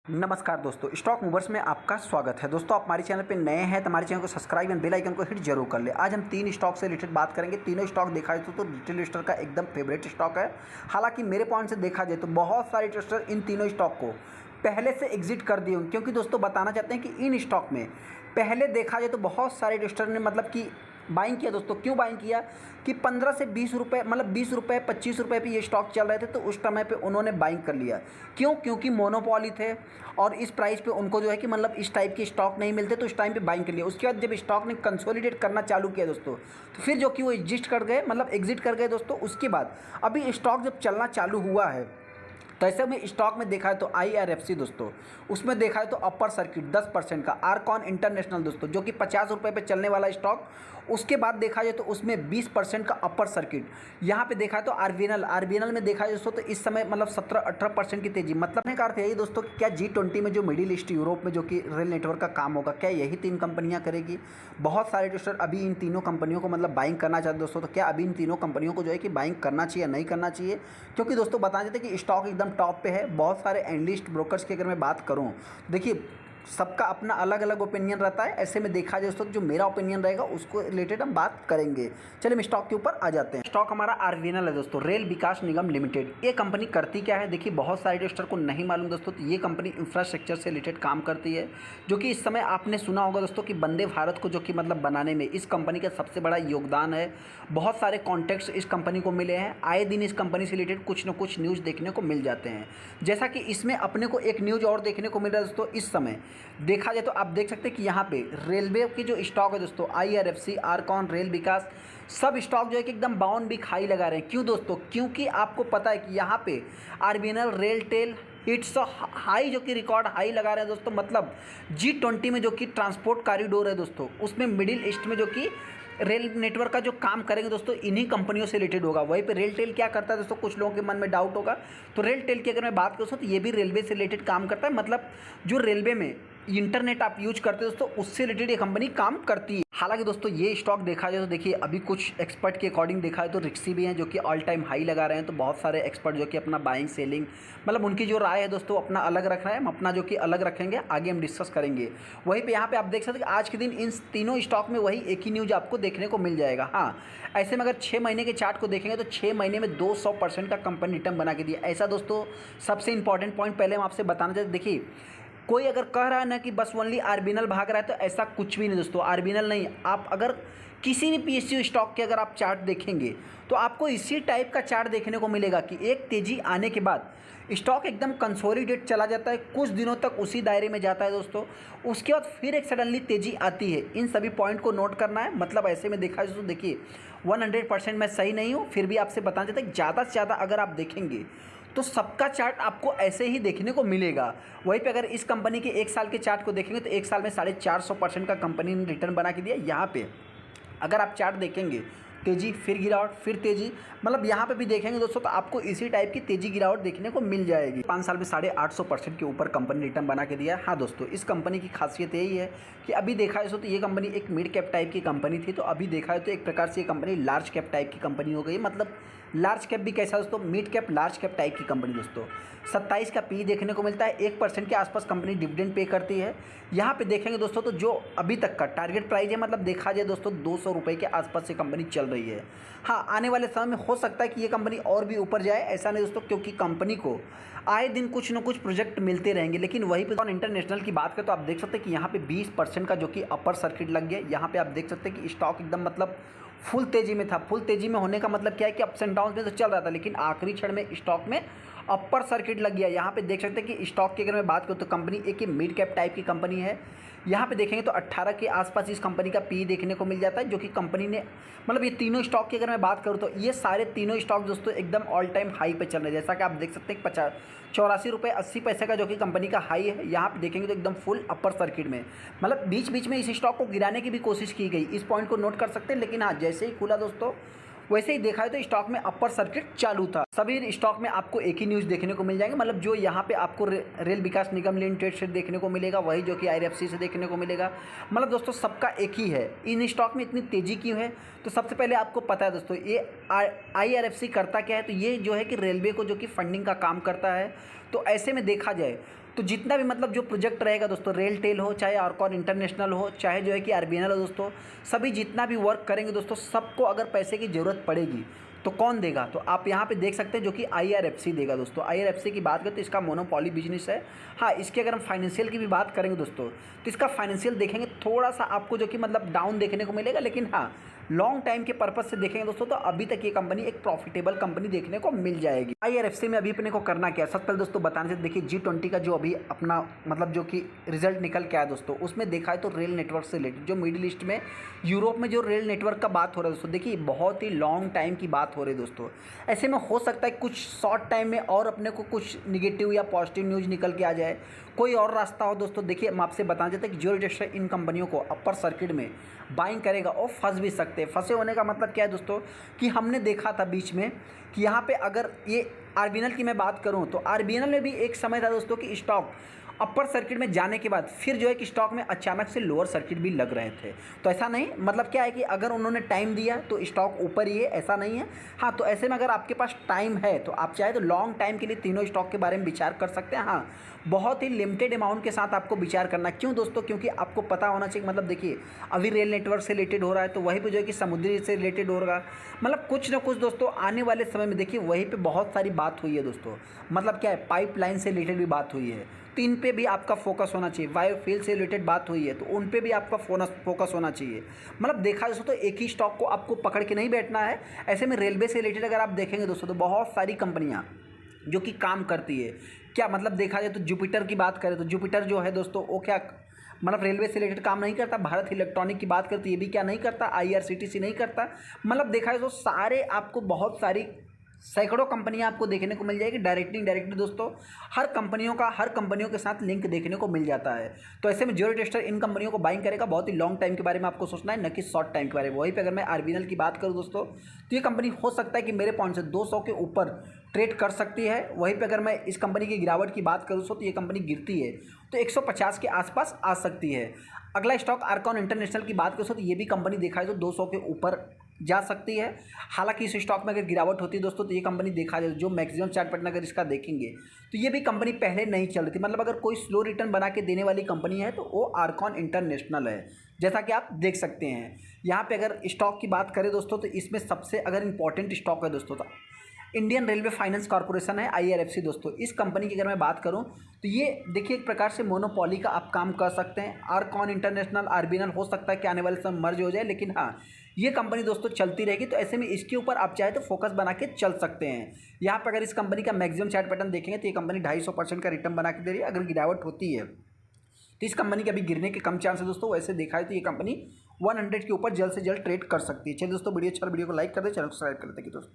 नमस्कार दोस्तों, stock movers में आपका स्वागत है। दोस्तों, आप हमारे चैनल पे नए हैं तो हमारे चैनल को सब्सक्राइब एंड बेल आइकन को हिट जरूर कर ले। आज हम 3 स्टॉक से रिलेटेड बात करेंगे। तीनों स्टॉक देखा जाए तो रिटेल इन्वेस्टर का एकदम फेवरेट स्टॉक है। हालांकि मेरे पॉइंट से देखा जाए तो बहुत सारे इन्वेस्टर इन तीनों स्टॉक को पहले से एग्जिट कर दिए, क्योंकि दोस्तों बताना चाहते हैं कि इन स्टॉक में पहले देखा जाए तो बहुत सारे इन्वेस्टर ने मतलब कि बाइंग किया। दोस्तों क्यों बाइंग किया कि 15 से 20 रुपये, मतलब 20 रुपये 25 रुपये पे ये स्टॉक चल रहे थे, तो उस समय पे उन्होंने बाइंग कर लिया। क्यों? क्योंकि मोनोपॉली थे और इस प्राइस पे उनको जो है कि मतलब इस टाइप के स्टॉक नहीं मिलते, तो उस टाइम पे बाइंग कर लिया। उसके बाद जब स्टॉक ने कंसोलिडेट करना चालू किया दोस्तों, तो फिर जो कि वो एग्जिट कर गए, मतलब एग्जिट कर गए दोस्तों। उसके बाद अभी स्टॉक जब चलना चालू हुआ है तो ऐसे में स्टॉक में देखा है तो IRFC दोस्तों, उसमें देखा है तो अपर सर्किट 10% का, आरकॉन इंटरनेशनल दोस्तों जो कि 50 रुपये पे चलने वाला स्टॉक, उसके बाद देखा जाए तो उसमें 20% का अपर सर्किट। यहाँ पे देखा है तो आरबीएनएल में देखा जाए दोस्तों तो इस समय मतलब 17-18% की तेजी। मतलब का अर्थ यही दोस्तों कि क्या G20 में जो मिडिल ईस्ट यूरोप में जो कि रेल नेटवर्क का काम होगा, क्या यही 3 कंपनियाँ करेगी? बहुत सारे इन्वेस्टर अभी इन तीनों कंपनियों को मतलब बाइंग करना चाहते दोस्तों। तो क्या अभी इन तीनों कंपनियों को जो है कि बाइंग करना चाहिए नहीं करना चाहिए? क्योंकि दोस्तों बता देते कि स्टॉक एकदम टॉप पे है। बहुत सारे एनालिस्ट ब्रोकर्स की अगर मैं बात करूं, देखिए सबका अपना अलग अलग ओपिनियन रहता है। ऐसे में देखा जाए दोस्तों जो मेरा ओपिनियन रहेगा उसको रिलेटेड हम बात करेंगे। चलिए हम स्टॉक के ऊपर आ जाते हैं। स्टॉक हमारा आरबीएनएल है दोस्तों, रेल विकास निगम लिमिटेड। ये कंपनी करती क्या है? देखिए बहुत सारे इन्वेस्टर को नहीं मालूम दोस्तों, तो ये कंपनी इंफ्रास्ट्रक्चर से रिलेटेड काम करती है, जो कि इस समय आपने सुना होगा दोस्तों कि वंदे भारत को जो कि मतलब बनाने में इस कंपनी का सबसे बड़ा योगदान है। बहुत सारे कॉन्टैक्ट्स इस कंपनी को मिले हैं। आए दिन इस कंपनी से रिलेटेड कुछ न कुछ न्यूज़ देखने को मिल जाते हैं। जैसा कि इसमें अपने को एक न्यूज़ और देखने को मिल रहा है दोस्तों। इस समय देखा जाए तो आप देख सकते हैं कि यहाँ पे रेलवे की जो स्टॉक है दोस्तों, IRFC, आरकॉन, रेल विकास, सब स्टॉक जो है कि एकदम बाउंड बिग हाई लगा रहे हैं। क्यों दोस्तों? क्योंकि आपको पता है कि यहाँ पे RBNL rail tail it's high जो कि रिकॉर्ड हाई लगा रहे हैं दोस्तों। मतलब G20 में जो कि ट्रांसपोर्ट कॉरिडोर है दोस्तों, उसमें मिडिल ईस्ट में जो कि रेल नेटवर्क का जो काम करेंगे दोस्तों इन्हीं कंपनियों से रिलेटेड होगा। वहीं पे रेल टेल क्या करता है दोस्तों, कुछ लोगों के मन में डाउट होगा। तो रेल टेल की अगर मैं बात करूँ तो ये भी रेलवे से रिलेटेड काम करता है। मतलब जो रेलवे में इंटरनेट आप यूज करते हो दोस्तों, उससे रिलेटेड ये कंपनी काम करती है। हालांकि दोस्तों ये स्टॉक देखा जाए तो देखिए अभी कुछ एक्सपर्ट के अकॉर्डिंग देखा है तो रिक्सी भी हैं जो कि ऑल टाइम हाई लगा रहे हैं। तो बहुत सारे एक्सपर्ट जो कि अपना बाइंग सेलिंग मतलब उनकी जो राय है दोस्तों अपना अलग रख रहे हैं। हम अपना जो कि अलग रखेंगे, आगे हम डिस्कस करेंगे। वहीं पे यहाँ पे आप देख सकते हैं कि आज के दिन इन तीनों स्टॉक में वही एक ही न्यूज़ आपको देखने को मिल जाएगा। हाँ, ऐसे में अगर 6 महीने के चार्ट को देखेंगे तो 6 महीने में 200% का कंपनी रिटर्न बना के दिया। ऐसा दोस्तों सबसे इंपॉर्टेंट पॉइंट पहले हम आपसे बताना चाहते। देखिए कोई अगर कह रहा है ना कि बस ओनली आरबीएनएल भाग रहा है, तो ऐसा कुछ भी नहीं दोस्तों। आरबीएनएल नहीं, आप अगर किसी भी PSU स्टॉक के अगर आप चार्ट देखेंगे तो आपको इसी टाइप का चार्ट देखने को मिलेगा कि एक तेज़ी आने के बाद स्टॉक एकदम कंसोलिडेट चला जाता है, कुछ दिनों तक उसी दायरे में जाता है दोस्तों। उसके बाद फिर एक सडनली तेज़ी आती है। इन सभी पॉइंट को नोट करना है। मतलब ऐसे में देखा जाए तो देखिए 100% मैं सही नहीं हूँ, फिर भी आपसे बताना चाहता हूँ ज़्यादा से ज़्यादा अगर आप देखेंगे तो सबका चार्ट आपको ऐसे ही देखने को मिलेगा। वहीं पे अगर इस कंपनी के 1 साल के चार्ट को देखेंगे तो 1 साल में 450% का कंपनी ने रिटर्न बना के दिया। यहाँ पे अगर आप चार्ट देखेंगे तेज़ी फिर गिरावट फिर तेज़ी, मतलब यहाँ पे भी देखेंगे दोस्तों तो आपको इसी टाइप की तेज़ी गिरावट देखने को मिल जाएगी। 5 साल में 850% के ऊपर कंपनी रिटर्न बना के दिया है। हाँ दोस्तों, इस कंपनी की खासियत यही है कि अभी देखा है तो ये कंपनी एक मिड कैप टाइप की कंपनी थी, तो अभी देखा है तो एक प्रकार से ये कंपनी लार्ज कैप टाइप की कंपनी हो गई। मतलब लार्ज कैप भी कैसा दोस्तों, mid cap large cap type की कंपनी दोस्तों। 27 का पी देखने को मिलता है। 1% के आसपास कंपनी डिविडेंड पे करती है। यहाँ पे देखेंगे दोस्तों तो जो अभी तक का टारगेट प्राइस है, मतलब देखा जाए दोस्तों 200 रुपये के आसपास से कंपनी चल रही है। हाँ, आने वाले समय में हो सकता है कि ये कंपनी और भी ऊपर जाए, ऐसा नहीं दोस्तों, क्योंकि कंपनी को आए दिन कुछ न कुछ प्रोजेक्ट मिलते रहेंगे। लेकिन वहीं पे इंटरनेशनल की बात करें तो आप देख सकते हैं कि यहाँ पे 20% का जो कि अपर सर्किट लग गया। यहाँ पे आप देख सकते हैं कि स्टॉक एकदम मतलब फुल तेज़ी में था। फुल तेज़ी में होने का मतलब क्या है कि अप्स एंड डाउन में तो चल रहा था, लेकिन आखिरी क्षण में स्टॉक में अपर सर्किट लग गया। यहाँ पे देख सकते हैं कि स्टॉक की अगर मैं बात करूँ तो कंपनी एक मिड कैप टाइप की कंपनी है। यहाँ पे देखेंगे तो 18 के आसपास इस कंपनी का पी देखने को मिल जाता है, जो कि कंपनी ने मतलब ये तीनों स्टॉक की अगर मैं बात करूँ तो ये सारे तीनों स्टॉक दोस्तों एकदम ऑल टाइम हाई पे चल रहे हैं। जैसा कि आप देख सकते हैं 84 रुपये 80 पैसे का जो कि कंपनी का हाई है। यहाँ पे देखेंगे तो एकदम फुल अपर सर्किट में, मतलब बीच बीच में इस स्टॉक को गिराने की भी कोशिश की गई। इस पॉइंट को नोट कर सकते हैं। लेकिन हाँ, जैसे ही खुला दोस्तों वैसे ही देखा है तो स्टॉक में अपर सर्किट चालू था। सभी स्टॉक में आपको एक ही न्यूज़ देखने को मिल जाएंगे। मतलब जो यहाँ पे आपको रेल विकास निगम लिमिटेड से देखने को मिलेगा, वही जो कि IRFC से देखने को मिलेगा। मतलब दोस्तों सबका एक ही है। इन स्टॉक में इतनी तेज़ी क्यों है? तो सबसे पहले आपको पता है दोस्तों ये IRFC करता क्या है, तो ये जो है कि रेलवे को जो कि फंडिंग का काम करता है। तो ऐसे में देखा जाए तो जितना भी मतलब जो प्रोजेक्ट रहेगा दोस्तों, रेलटेल हो चाहे आरकॉन इंटरनेशनल हो चाहे जो है कि आरबीएनएल हो दोस्तों, सभी जितना भी वर्क करेंगे दोस्तों, सबको अगर पैसे की ज़रूरत पड़ेगी तो कौन देगा? तो आप यहाँ पे देख सकते हैं जो कि आईआरएफसी देगा दोस्तों। आईआरएफसी की बात करें तो इसका मोनोपॉली बिजनेस है। हाँ, इसके अगर हम फाइनेंशियल की भी बात करेंगे दोस्तों, तो इसका फाइनेंशियल देखेंगे थोड़ा सा आपको जो कि मतलब डाउन देखने को मिलेगा, लेकिन हाँ लॉन्ग टाइम के पर्पज से देखेंगे दोस्तों तो अभी तक ये कंपनी एक प्रॉफिटेबल कंपनी देखने को मिल जाएगी। आईआरएफसी में अभी अपने को करना क्या है, सबसे पहले दोस्तों बताने से देखिए G20 का जो अभी अपना मतलब जो कि रिजल्ट निकल के आया दोस्तों, उसमें देखा है तो रेल नेटवर्क से रिलेटेड जो मिडिल ईस्ट में यूरोप में जो रेल नेटवर्क का बात हो रहा है दोस्तों, देखिए बहुत ही लॉन्ग टाइम की बात हो रही है दोस्तों। ऐसे में हो सकता है कुछ शॉर्ट टाइम में और अपने को कुछ निगेटिव या पॉजिटिव न्यूज़ निकल के आ जाए, कोई और रास्ता हो दोस्तों। देखिए हम आपसे बताना चाहते हैं कि जो रजिस्टर इन कंपनियों को अपर सर्किट में बाइंग करेगा और फंस भी सकते हैं। फंसे होने का मतलब क्या है दोस्तों, कि हमने देखा था बीच में कि यहाँ पे अगर ये आरबीएनएल की मैं बात करूँ तो आरबीएनएल में भी एक समय था दोस्तों कि स्टॉक अपर सर्किट में जाने के बाद फिर जो है कि स्टॉक में अचानक से लोअर सर्किट भी लग रहे थे। तो ऐसा नहीं, मतलब क्या है कि अगर उन्होंने टाइम दिया तो स्टॉक ऊपर ही है, ऐसा नहीं है। हाँ, तो ऐसे में अगर आपके पास टाइम है तो आप चाहे तो लॉन्ग टाइम के लिए तीनों स्टॉक के बारे में विचार कर सकते हैं। हाँ, बहुत ही लिमिटेड अमाउंट के साथ आपको विचार करना। क्यों दोस्तों? क्योंकि आपको पता होना चाहिए, मतलब देखिए अभी रेल नेटवर्क से रिलेटेड हो रहा है तो वहीं पर जो है कि समुद्री से रिलेटेड होगा, मतलब कुछ ना कुछ दोस्तों आने वाले समय में देखिए वहीं पर बहुत सारी बात हुई है दोस्तों। मतलब क्या है, पाइपलाइन से रिलेटेड भी बात हुई है, तो इन पे भी आपका फोकस होना चाहिए। बायोफ्यूल से रिलेटेड बात हुई है तो उन पे भी आपका फोकस होना चाहिए। मतलब देखा दोस्तों तो एक ही स्टॉक को आपको पकड़ के नहीं बैठना है। ऐसे में रेलवे से रिलेटेड अगर आप देखेंगे दोस्तों तो बहुत सारी कंपनियां जो कि काम करती है। क्या मतलब देखा जाए तो जुपिटर की बात करें तो जुपिटर जो है दोस्तों वो क्या मतलब रेलवे से रिलेटेड काम नहीं करता। भारत इलेक्ट्रॉनिक की बात करते ये भी क्या नहीं करता, आईआरसीटीसी नहीं करता। मतलब देखा जाए तो सारे आपको बहुत सारी सैकड़ों कंपनियां आपको देखने को मिल जाएगी डायरेक्टली इनडायरेक्टली दोस्तों। हर कंपनियों के साथ लिंक देखने को मिल जाता है। तो ऐसे में जो रजिस्टर इन कंपनियों को बाइंग करेगा बहुत ही लॉन्ग टाइम के बारे में आपको सोचना है, न कि शॉर्ट टाइम के बारे में। वहीं पे अगर मैं आरबीएनएल की बात करूं दोस्तों तो ये कंपनी हो सकता है कि मेरे पॉइंट से 200 के ऊपर ट्रेड कर सकती है। वहीं पर अगर मैं इस कंपनी की गिरावट की बात करूँ तो ये कंपनी गिरती है तो 150 के आसपास आ सकती है। अगला स्टॉक आरकॉन इंटरनेशनल की बात करूँ तो ये भी कंपनी देखा है तो 200 के ऊपर जा सकती है। हालांकि इस स्टॉक में अगर गिरावट होती है दोस्तों तो ये कंपनी देखा जाए जो मैक्सिमम चार्ट पैटर्न अगर इसका देखेंगे तो ये भी कंपनी पहले नहीं चल रही थी। मतलब अगर कोई स्लो रिटर्न बना के देने वाली कंपनी है तो वो आरकॉन इंटरनेशनल है, जैसा कि आप देख सकते हैं। यहाँ पे अगर स्टॉक की बात करें दोस्तों तो इसमें सबसे अगर इंपॉर्टेंट स्टॉक है दोस्तों तो इंडियन रेलवे फाइनेंस कॉर्पोरेशन है, आईआरएफसी दोस्तों। इस कंपनी की अगर मैं बात करूं तो ये देखिए एक प्रकार से मोनोपॉली का आप काम कर सकते हैं। आरकॉन इंटरनेशनल आरबीएनएल हो सकता है कि आने वाले समय मर्ज हो जाए, लेकिन हाँ ये कंपनी दोस्तों चलती रहेगी। तो ऐसे में इसके ऊपर आप चाहे तो फोकस बना के चल सकते हैं। यहाँ पर अगर इस कंपनी का मैक्सिमम चार्ट पैटर्न देखेंगे तो ये कंपनी 250% का रिटर्न बना के दे रही है। अगर गिरावट होती है तो इस कंपनी के अभी गिरने के कम चांस है दोस्तों। वैसे देखा है तो ये कंपनी 100 के ऊपर जल्द से जल्द ट्रेड कर सकती है। चलिए दोस्तों वीडियो अच्छा, वीडियो को लाइक कर दे, चैनल को सब्सक्राइब कर लेते हैं दोस्तों।